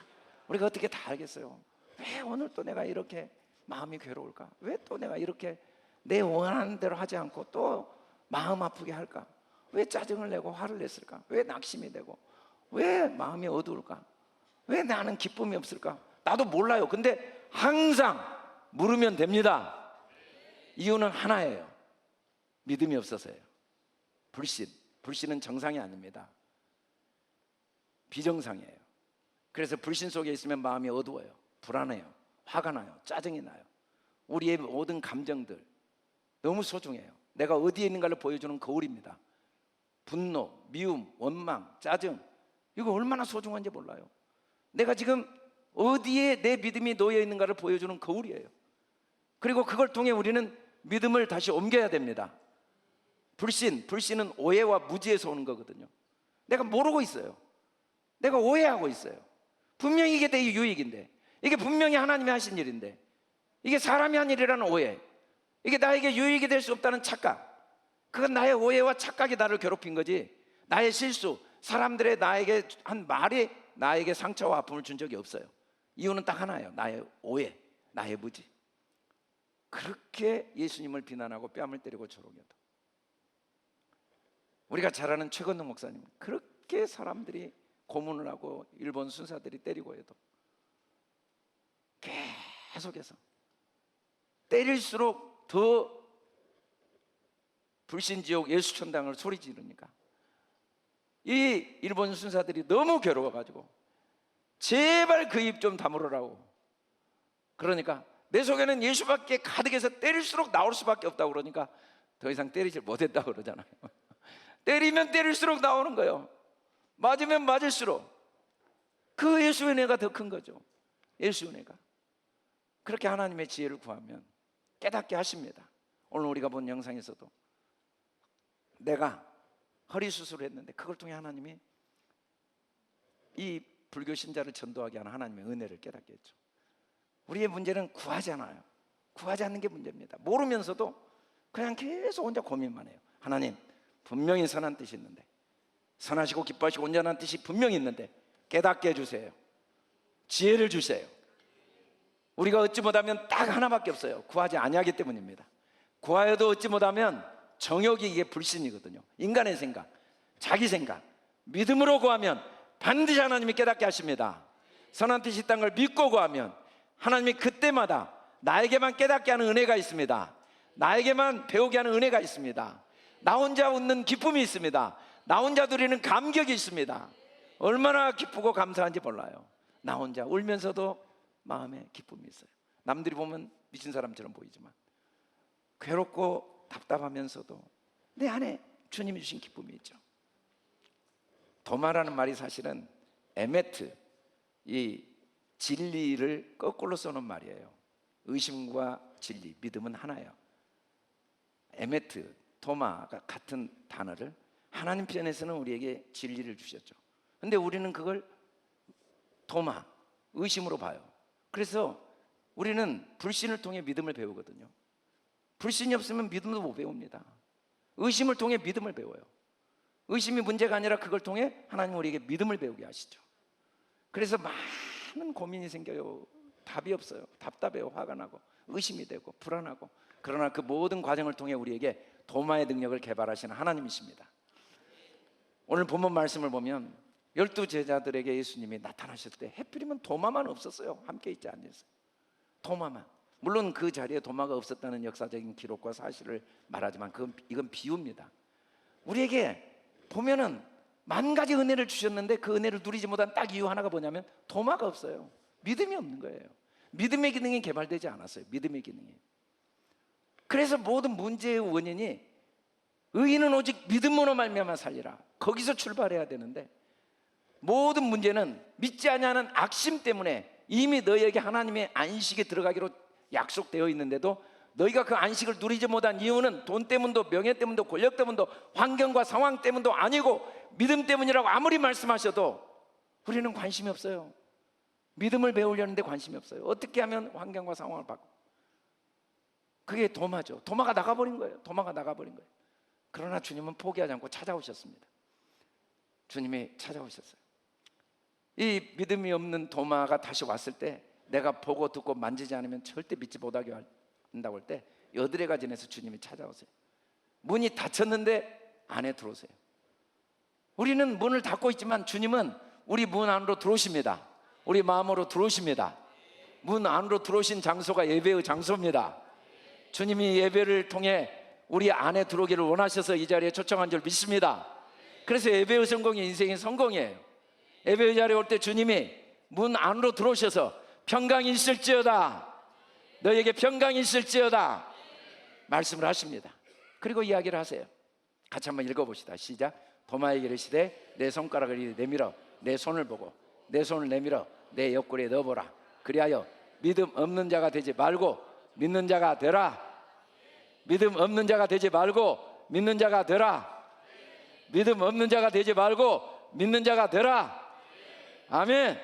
우리가 어떻게 다 알겠어요? 왜 오늘 또 내가 이렇게 마음이 괴로울까? 왜 또 내가 이렇게 내 원하는 대로 하지 않고 또 마음 아프게 할까? 왜 짜증을 내고 화를 냈을까? 왜 낙심이 되고 왜 마음이 어두울까? 왜 나는 기쁨이 없을까? 나도 몰라요. 근데 항상 물으면 됩니다. 이유는 하나예요. 믿음이 없어서예요. 불신은 정상이 아닙니다. 비정상이에요. 그래서 불신 속에 있으면 마음이 어두워요. 불안해요. 화가 나요. 짜증이 나요. 우리의 모든 감정들 너무 소중해요. 내가 어디에 있는가를 보여주는 거울입니다. 분노, 미움, 원망, 짜증, 이거 얼마나 소중한지 몰라요. 내가 지금 어디에 내 믿음이 놓여 있는가를 보여주는 거울이에요. 그리고 그걸 통해 우리는 믿음을 다시 옮겨야 됩니다. 불신은 오해와 무지에서 오는 거거든요. 내가 모르고 있어요. 내가 오해하고 있어요. 분명히 이게 내 유익인데, 이게 분명히 하나님이 하신 일인데, 이게 사람이 한 일이라는 오해, 이게 나에게 유익이 될 수 없다는 착각, 그건 나의 오해와 착각이 나를 괴롭힌 거지, 나의 실수, 사람들의 나에게 한 말이 나에게 상처와 아픔을 준 적이 없어요. 이유는 딱 하나예요. 나의 오해, 나의 무지. 그렇게 예수님을 비난하고 뺨을 때리고 조롱해도, 우리가 잘 아는 최건능 목사님, 그렇게 사람들이 고문을 하고 일본 순사들이 때리고 해도 계속해서 때릴수록 더 불신지옥 예수천당을 소리 지르니까 이 일본 순사들이 너무 괴로워가지고 제발 그 입 좀 다물으라고, 그러니까 내 속에는 예수밖에 가득해서 때릴수록 나올 수밖에 없다고, 그러니까 더 이상 때리질 못했다고 그러잖아요. 때리면 때릴수록 나오는 거예요. 맞으면 맞을수록 그 예수의 은혜가 더 큰 거죠. 예수의 은혜가. 그렇게 하나님의 지혜를 구하면 깨닫게 하십니다. 오늘 우리가 본 영상에서도 내가 허리 수술을 했는데 그걸 통해 하나님이 이 불교 신자를 전도하게 하는 하나님의 은혜를 깨닫게 했죠. 우리의 문제는 구하지 않아요. 구하지 않는 게 문제입니다. 모르면서도 그냥 계속 혼자 고민만 해요. 하나님, 분명히 선한 뜻이 있는데, 선하시고 기뻐하시고 온전한 뜻이 분명히 있는데 깨닫게 해주세요. 지혜를 주세요. 우리가 얻지 못하면 딱 하나밖에 없어요. 구하지 아니하기 때문입니다. 구하여도 얻지 못하면 정욕이, 이게 불신이거든요. 인간의 생각, 자기 생각. 믿음으로 구하면 반드시 하나님이 깨닫게 하십니다. 선한 뜻이 있다는 걸 믿고 구하면 하나님이 그때마다 나에게만 깨닫게 하는 은혜가 있습니다. 나에게만 배우게 하는 은혜가 있습니다. 나 혼자 웃는 기쁨이 있습니다. 나 혼자 누리는 감격이 있습니다. 얼마나 기쁘고 감사한지 몰라요. 나 혼자 울면서도 마음에 기쁨이 있어요. 남들이 보면 미친 사람처럼 보이지만 괴롭고 답답하면서도 내 안에 주님이 주신 기쁨이 있죠. 도마라는 말이 사실은 에메트, 이 진리를 거꾸로 써놓은 말이에요. 의심과 진리, 믿음은 하나예요. 에메트, 도마가 같은 단어를 하나님 편에서는 우리에게 진리를 주셨죠. 근데 우리는 그걸 도마, 의심으로 봐요. 그래서 우리는 불신을 통해 믿음을 배우거든요. 불신이 없으면 믿음도 못 배웁니다. 의심을 통해 믿음을 배워요. 의심이 문제가 아니라 그걸 통해 하나님 우리에게 믿음을 배우게 하시죠. 그래서 많은 고민이 생겨요. 답이 없어요. 답답해요. 화가 나고 의심이 되고 불안하고. 그러나 그 모든 과정을 통해 우리에게 도마의 능력을 개발하시는 하나님이십니다. 오늘 본문 말씀을 보면 12제자들에게 예수님이 나타나실 때 해필이면 도마만 없었어요. 함께 있지 않았어요. 도마만. 물론 그 자리에 도마가 없었다는 역사적인 기록과 사실을 말하지만 이건 비유입니다. 우리에게 보면은 만 가지 은혜를 주셨는데 그 은혜를 누리지 못한 딱 이유 하나가 뭐냐면 도마가 없어요. 믿음이 없는 거예요. 믿음의 기능이 개발되지 않았어요. 믿음의 기능이. 그래서 모든 문제의 원인이 의인은 오직 믿음으로 말미암아 살리라. 거기서 출발해야 되는데 모든 문제는 믿지 아니하는 악심 때문에 이미 너희에게 하나님의 안식에 들어가기로 약속되어 있는데도 너희가 그 안식을 누리지 못한 이유는 돈 때문도 명예 때문도 권력 때문도 환경과 상황 때문도 아니고 믿음 때문이라고 아무리 말씀하셔도 우리는 관심이 없어요. 믿음을 배우려는데 관심이 없어요. 어떻게 하면 환경과 상황을 바꾸고. 그게 도마죠. 도마가 나가버린 거예요. 도마가 나가버린 거예요. 그러나 주님은 포기하지 않고 찾아오셨습니다. 주님이 찾아오셨어요. 이 믿음이 없는 도마가 다시 왔을 때 내가 보고 듣고 만지지 않으면 절대 믿지 못하게 한다고 할 때 여드레가진에서 주님이 찾아오세요. 문이 닫혔는데 안에 들어오세요. 우리는 문을 닫고 있지만 주님은 우리 문 안으로 들어오십니다. 우리 마음으로 들어오십니다. 문 안으로 들어오신 장소가 예배의 장소입니다. 주님이 예배를 통해 우리 안에 들어오기를 원하셔서 이 자리에 초청한 줄 믿습니다. 그래서 예배의 성공이 인생의 성공이에요. 예배의 자리에 올 때 주님이 문 안으로 들어오셔서 평강이 있을지어다, 너에게 평강이 있을지어다 말씀을 하십니다. 그리고 이야기를 하세요. 같이 한번 읽어봅시다. 시작. 도마에게 이르시되 내 손가락을 내밀어 내 손을 보고 내 손을 내밀어 내 옆구리에 넣어보라. 그리하여 믿음 없는 자가 되지 말고 믿는 자가 되라. 믿음 없는 자가 되지 말고 믿는 자가 되라. 믿음 없는 자가 되지 말고 믿는 자가 되라. 아멘.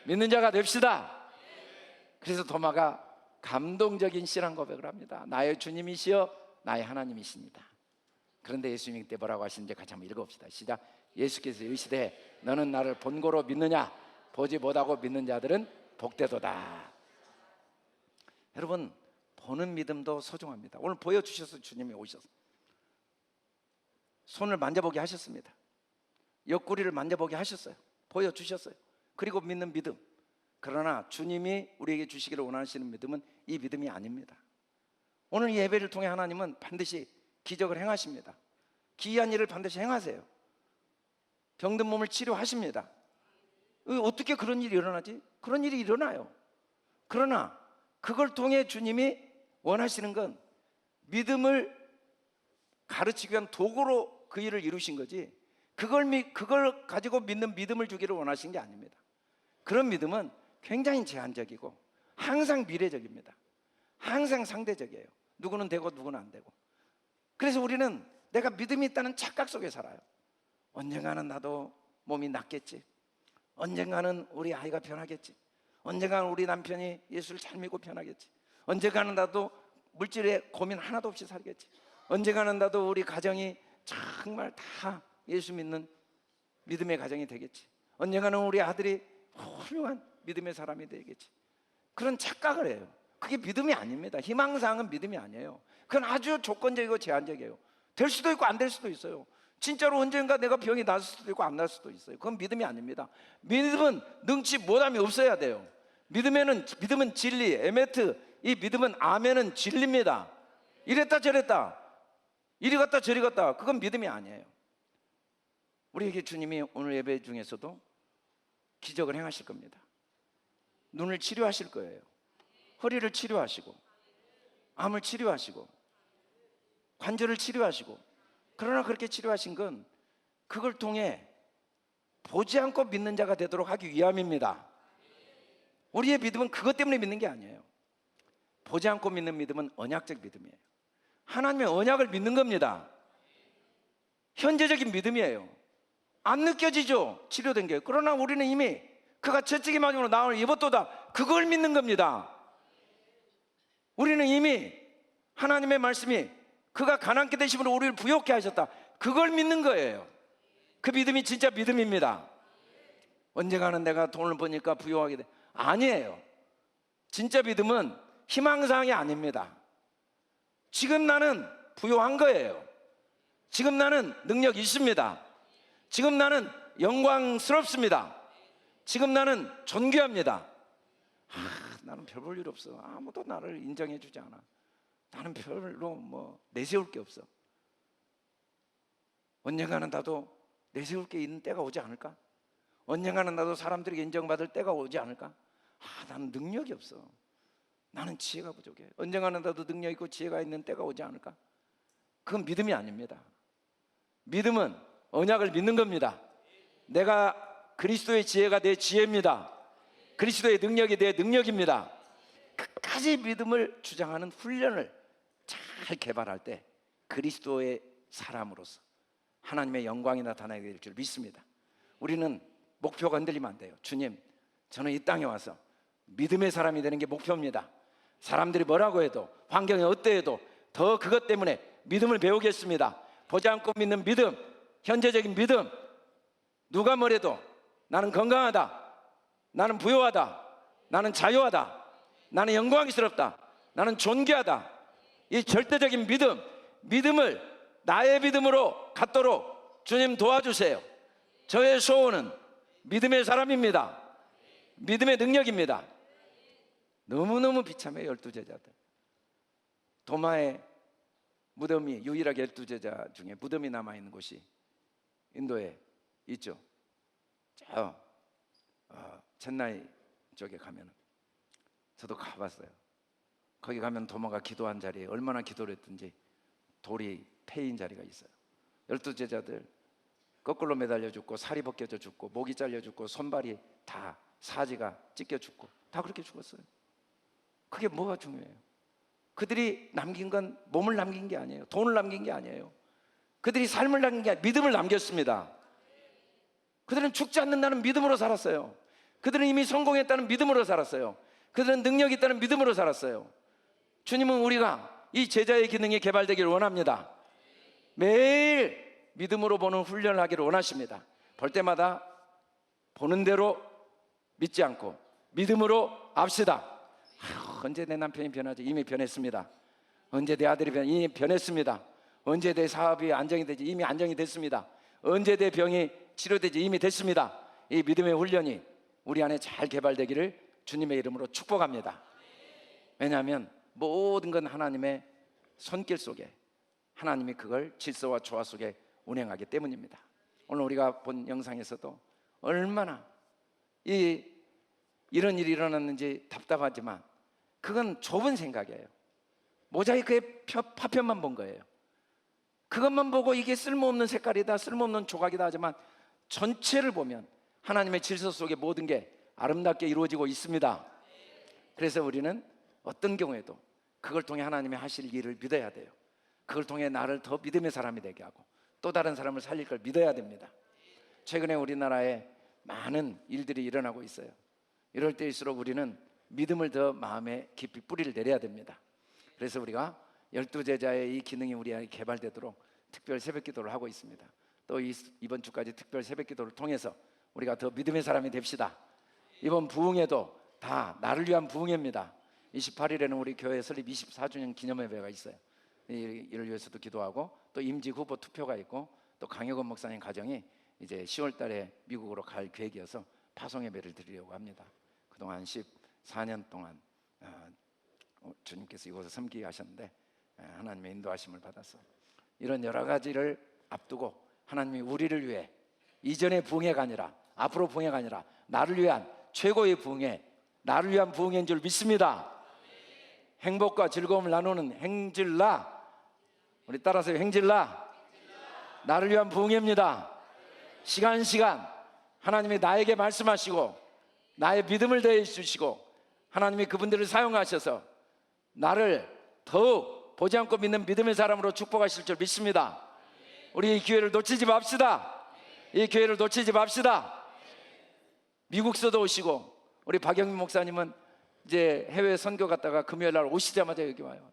믿는 자가 됩시다. 그래서 도마가 감동적인 신앙 고백을 합니다. 나의 주님이시여 나의 하나님이십니다. 그런데 예수님이 그때 뭐라고 하시는지 같이 한번 읽어봅시다. 시작. 예수께서 이르시되 너는 나를 본고로 믿느냐? 보지 못하고 믿는 자들은 복되도다. 여러분, 보는 믿음도 소중합니다. 오늘 보여주셔서 주님이 오셔서 손을 만져보게 하셨습니다. 옆구리를 만져보게 하셨어요. 보여주셨어요. 그리고 믿는 믿음. 그러나 주님이 우리에게 주시기를 원하시는 믿음은 이 믿음이 아닙니다. 오늘 예배를 통해 하나님은 반드시 기적을 행하십니다. 기이한 일을 반드시 행하세요. 병든 몸을 치료하십니다. 어떻게 그런 일이 일어나지? 그런 일이 일어나요. 그러나 그걸 통해 주님이 원하시는 건 믿음을 가르치기 위한 도구로 그 일을 이루신 거지, 그걸 가지고 믿는 믿음을 주기를 원하신 게 아닙니다. 그런 믿음은 굉장히 제한적이고 항상 미래적입니다. 항상 상대적이에요. 누구는 되고 누구는 안 되고. 그래서 우리는 내가 믿음이 있다는 착각 속에 살아요. 언젠가는 나도 몸이 낫겠지. 언젠가는 우리 아이가 변하겠지. 언젠가는 우리 남편이 예수를 잘 믿고 변하겠지. 언젠가는 나도 물질에 고민 하나도 없이 살겠지. 언젠가는 나도 우리 가정이 정말 다 예수 믿는 믿음의 가정이 되겠지. 언젠가는 우리 아들이 훌륭한 믿음의 사람이 되겠지. 그런 착각을 해요. 그게 믿음이 아닙니다. 희망사항은 믿음이 아니에요. 그건 아주 조건적이고 제한적이에요. 될 수도 있고 안 될 수도 있어요. 진짜로 언젠가 내가 병이 날 수도 있고 안 날 수도 있어요. 그건 믿음이 아닙니다. 믿음은 능치 못함이 없어야 돼요. 믿음은 진리, 에메트. 이 믿음은 아멘은 진리입니다. 이랬다 저랬다, 이리 갔다 저리 갔다, 그건 믿음이 아니에요. 우리에게 주님이 오늘 예배 중에서도 기적을 행하실 겁니다. 눈을 치료하실 거예요. 허리를 치료하시고 암을 치료하시고 관절을 치료하시고. 그러나 그렇게 치료하신 건 그걸 통해 보지 않고 믿는 자가 되도록 하기 위함입니다. 우리의 믿음은 그것 때문에 믿는 게 아니에요. 보지 않고 믿는 믿음은 언약적 믿음이에요. 하나님의 언약을 믿는 겁니다. 현재적인 믿음이에요. 안 느껴지죠? 치료된 게. 그러나 우리는 이미 그가 채찍이 맞음으로 나를 입었도다, 그걸 믿는 겁니다. 우리는 이미 하나님의 말씀이 그가 가난케 되심으로 우리를 부욕케 하셨다, 그걸 믿는 거예요. 그 믿음이 진짜 믿음입니다. 언젠가는 내가 돈을 버니까 부유하게 돼. 아니에요. 진짜 믿음은 희망사항이 아닙니다. 지금 나는 부유한 거예요. 지금 나는 능력이 있습니다. 지금 나는 영광스럽습니다. 지금 나는 존귀합니다. 나는 별 볼 일 없어. 아무도 나를 인정해 주지 않아. 나는 별로 뭐 내세울 게 없어. 언젠가는 나도 내세울 게 있는 때가 오지 않을까? 언젠가는 나도 사람들에게 인정받을 때가 오지 않을까? 나는 능력이 없어. 나는 지혜가 부족해. 언젠가는 나도 능력 있고 지혜가 있는 때가 오지 않을까? 그건 믿음이 아닙니다. 믿음은 언약을 믿는 겁니다. 내가 그리스도의 지혜가 내 지혜입니다. 그리스도의 능력이 내 능력입니다. 끝까지 믿음을 주장하는 훈련을 잘 개발할 때 그리스도의 사람으로서 하나님의 영광이 나타나게 될 줄 믿습니다. 우리는 목표가 흔들리면 안 돼요. 주님, 저는 이 땅에 와서 믿음의 사람이 되는 게 목표입니다. 사람들이 뭐라고 해도, 환경이 어때해도 더 그것 때문에 믿음을 배우겠습니다. 보지 않고 믿는 믿음, 현재적인 믿음. 누가 뭐래도 나는 건강하다, 나는 부유하다, 나는 자유하다, 나는 영광스럽다, 나는 존귀하다. 이 절대적인 믿음, 믿음을 나의 믿음으로 갖도록 주님 도와주세요. 저의 소원은 믿음의 사람입니다. 믿음의 능력입니다. 너무너무 비참해요. 12제자들. 도마의 무덤이 유일하게 12제자 중에 무덤이 남아있는 곳이 인도에 있죠. 저 첸나이 쪽에 가면, 저도 가봤어요. 거기 가면 도마가 기도한 자리에 얼마나 기도를 했든지 돌이 패인 자리가 있어요. 12제자들 거꾸로 매달려 죽고, 살이 벗겨져 죽고, 목이 잘려 죽고, 손발이 다 사지가 찢겨 죽고, 다 그렇게 죽었어요. 그게 뭐가 중요해요? 그들이 남긴 건 몸을 남긴 게 아니에요. 돈을 남긴 게 아니에요. 그들이 삶을 남긴 게 아니에요. 믿음을 남겼습니다. 그들은 죽지 않는다는 믿음으로 살았어요. 그들은 이미 성공했다는 믿음으로 살았어요. 그들은 능력이 있다는 믿음으로 살았어요. 주님은 우리가 이 제자의 기능이 개발되기를 원합니다. 매일 믿음으로 보는 훈련을 하기를 원하십니다. 볼 때마다 보는 대로 믿지 않고 믿음으로 압시다. 언제 내 남편이 변하지? 이미 변했습니다. 언제 내 아들이 이미 변했습니다. 언제 내 사업이 안정이 되지? 이미 안정이 됐습니다. 언제 내 병이 치료되지? 이미 됐습니다. 이 믿음의 훈련이 우리 안에 잘 개발되기를 주님의 이름으로 축복합니다. 왜냐하면 모든 건 하나님의 손길 속에, 하나님이 그걸 질서와 조화 속에 운행하기 때문입니다. 오늘 우리가 본 영상에서도 얼마나 이런 일이 일어났는지 답답하지만 그건 좁은 생각이에요. 모자이크의 파편만 본 거예요. 그것만 보고 이게 쓸모없는 색깔이다, 쓸모없는 조각이다 하지만 전체를 보면 하나님의 질서 속에 모든 게 아름답게 이루어지고 있습니다. 그래서 우리는 어떤 경우에도 그걸 통해 하나님이 하실 일을 믿어야 돼요. 그걸 통해 나를 더 믿음의 사람이 되게 하고 또 다른 사람을 살릴 걸 믿어야 됩니다. 최근에 우리나라에 많은 일들이 일어나고 있어요. 이럴 때일수록 우리는 믿음을 더 마음에 깊이 뿌리를 내려야 됩니다. 그래서 우리가 12제자의 이 기능이 우리에게 개발되도록 특별 새벽기도를 하고 있습니다. 또 이번 주까지 특별 새벽기도를 통해서 우리가 더 믿음의 사람이 됩시다. 이번 부흥회도 다 나를 위한 부흥회입니다. 28일에는 우리 교회 설립 24주년 기념예배가 있어요. 이를 위해서도 기도하고, 또 임직 후보 투표가 있고, 또 강혁원 목사님 가정이 이제 10월 달에 미국으로 갈 계획이어서 파송 예배를 드리려고 합니다. 그동안 14년 동안 주님께서 이곳에 섬기게 하셨는데 하나님의 인도하심을 받아서 이런 여러 가지를 앞두고 하나님이 우리를 위해 이전의 부흥회가 아니라, 앞으로 부흥회가 아니라 나를 위한 최고의 부흥회, 나를 위한 부흥회인 줄 믿습니다. 행복과 즐거움을 나누는 행질라, 우리 따라서 행질라, 나를 위한 부흥회입니다. 시간 하나님이 나에게 말씀하시고 나의 믿음을 더해 주시고 하나님이 그분들을 사용하셔서 나를 더욱 보지 않고 믿는 믿음의 사람으로 축복하실 줄 믿습니다. 우리 이 기회를 놓치지 맙시다. 이 기회를 놓치지 맙시다. 미국서도 오시고, 우리 박영민 목사님은 이제 해외 선교 갔다가 금요일 날 오시자마자 여기 와요.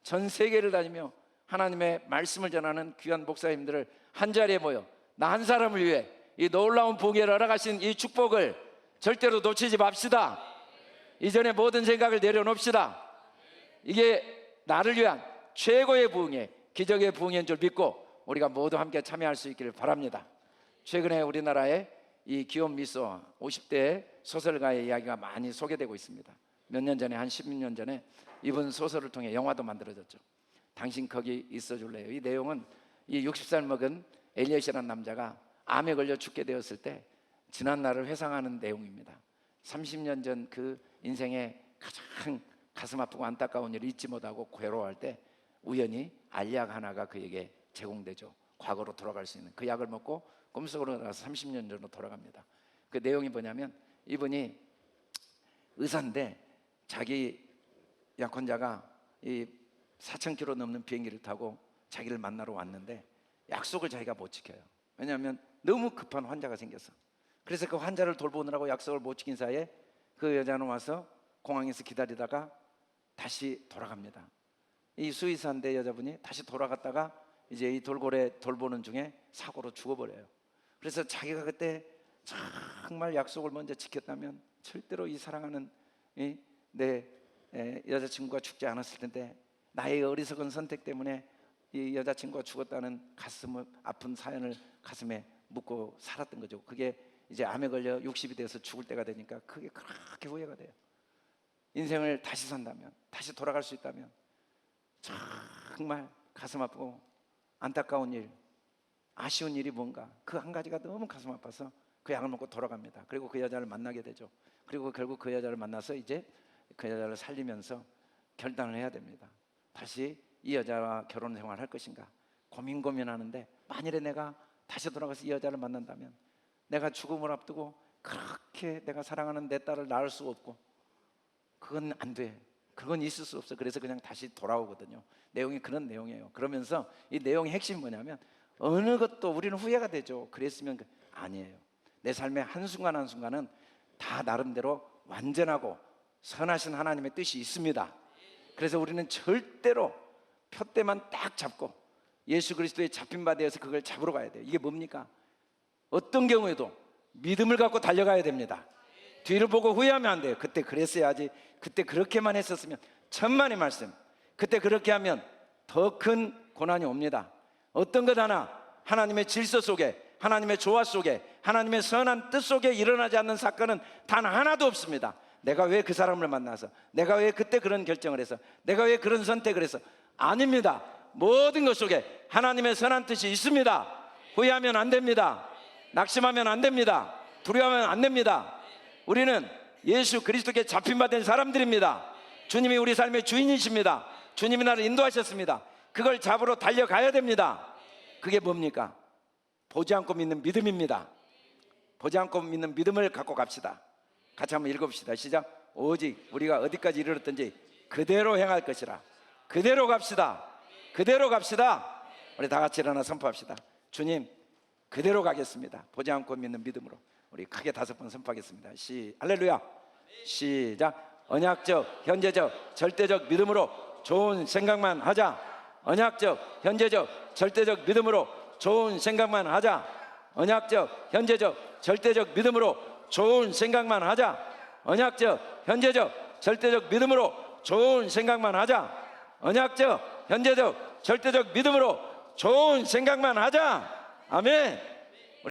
전 세계를 다니며 하나님의 말씀을 전하는 귀한 목사님들을 한 자리에 모여 나 한 사람을 위해 이 놀라운 복을 허락하신 이 축복을 절대로 놓치지 맙시다. 이전에 모든 생각을 내려놓읍시다. 이게 나를 위한 최고의 부흥의 기적의 부흥인 줄 믿고 우리가 모두 함께 참여할 수 있기를 바랍니다. 최근에 우리나라에 이 기욤 미소 50대 소설가의 이야기가 많이 소개되고 있습니다. 몇 년 전에, 한 16년 전에 이분 소설을 통해 영화도 만들어졌죠. 당신 거기 있어줄래요. 이 내용은 이 60살 먹은 엘리엇이라는 남자가 암에 걸려 죽게 되었을 때 지난 날을 회상하는 내용입니다. 30년 전 그 인생의 가장 가슴 아프고 안타까운 일을 잊지 못하고 괴로워할 때 우연히 알약 하나가 그에게 제공되죠. 과거로 돌아갈 수 있는 그 약을 먹고 꿈속으로 나가서 30년 전으로 돌아갑니다. 그 내용이 뭐냐면 이분이 의사인데 자기 약혼자가 이 4,000km 넘는 비행기를 타고 자기를 만나러 왔는데 약속을 자기가 못 지켜요. 왜냐하면 너무 급한 환자가 생겼어. 그래서 그 환자를 돌보느라고 약속을 못 지킨 사이에 그 여자는 와서 공항에서 기다리다가 다시 돌아갑니다. 이 수의사인데 여자분이 다시 돌아갔다가 이제 이 돌고래 돌보는 중에 사고로 죽어버려요. 그래서 자기가 그때 정말 약속을 먼저 지켰다면 절대로 이 사랑하는 내 여자친구가 죽지 않았을 텐데 나의 어리석은 선택 때문에 이 여자친구가 죽었다는 가슴 아픈 사연을 가슴에 묻고 살았던 거죠. 그게 이제 암에 걸려 60이 돼서 죽을 때가 되니까 그게 그렇게 후회가 돼요. 인생을 다시 산다면, 다시 돌아갈 수 있다면 정말 가슴 아프고 안타까운 일, 아쉬운 일이 뭔가 그 한 가지가 너무 가슴 아파서 그 약을 먹고 돌아갑니다. 그리고 그 여자를 만나게 되죠. 그리고 결국 그 여자를 만나서 이제 그 여자를 살리면서 결단을 해야 됩니다. 다시 이 여자와 결혼 생활을 할 것인가 고민하는데 만일에 내가 다시 돌아가서 이 여자를 만난다면 내가 죽음을 앞두고 그렇게 내가 사랑하는 내 딸을 낳을 수 없고 그건 안 돼. 그건 있을 수 없어. 그래서 그냥 다시 돌아오거든요. 내용이 그런 내용이에요. 그러면서 이 내용의 핵심이 뭐냐면 어느 것도 우리는 후회가 되죠. 그랬으면 아니에요. 내 삶의 한순간 한순간은 다 나름대로 완전하고 선하신 하나님의 뜻이 있습니다. 그래서 우리는 절대로 표대만 딱 잡고 예수 그리스도의 잡힌 바 되어서 그걸 잡으러 가야 돼요. 이게 뭡니까? 어떤 경우에도 믿음을 갖고 달려가야 됩니다. 뒤를 보고 후회하면 안 돼요. 그때 그랬어야지, 그때 그렇게만 했었으면. 천만의 말씀, 그때 그렇게 하면 더 큰 고난이 옵니다. 어떤 것 하나 하나님의 질서 속에, 하나님의 조화 속에, 하나님의 선한 뜻 속에 일어나지 않는 사건은 단 하나도 없습니다. 내가 왜 그 사람을 만나서, 내가 왜 그때 그런 결정을 해서, 내가 왜 그런 선택을 해서. 아닙니다. 모든 것 속에 하나님의 선한 뜻이 있습니다. 후회하면 안 됩니다. 낙심하면 안 됩니다. 두려워하면 안 됩니다. 우리는 예수 그리스도께 잡힌 바 된 사람들입니다. 주님이 우리 삶의 주인이십니다. 주님이 나를 인도하셨습니다. 그걸 잡으러 달려가야 됩니다. 그게 뭡니까? 보지 않고 믿는 믿음입니다. 보지 않고 믿는 믿음을 갖고 갑시다. 같이 한번 읽어봅시다. 시작. 오직 우리가 어디까지 이르렀든지 그대로 행할 것이라. 그대로 갑시다. 그대로 갑시다. 우리 다 같이 일어나 선포합시다. 주님, 그대로 가겠습니다. 보지 않고 믿는 믿음으로. 우리 크게 5번 선포하겠습니다. 할렐루야. 시작. 언약적, 현재적, 절대적 믿음으로 좋은 생각만 하자. 언약적, 현재적, 절대적 믿음으로 좋은 생각만 하자. 언약적, 현재적, 절대적 믿음으로 좋은 생각만 하자. 언약적, 현재적, 절대적 믿음으로 좋은 생각만 하자. 언약적, 현재적, 절대적 믿음으로 좋은 생각만 하자. 아멘.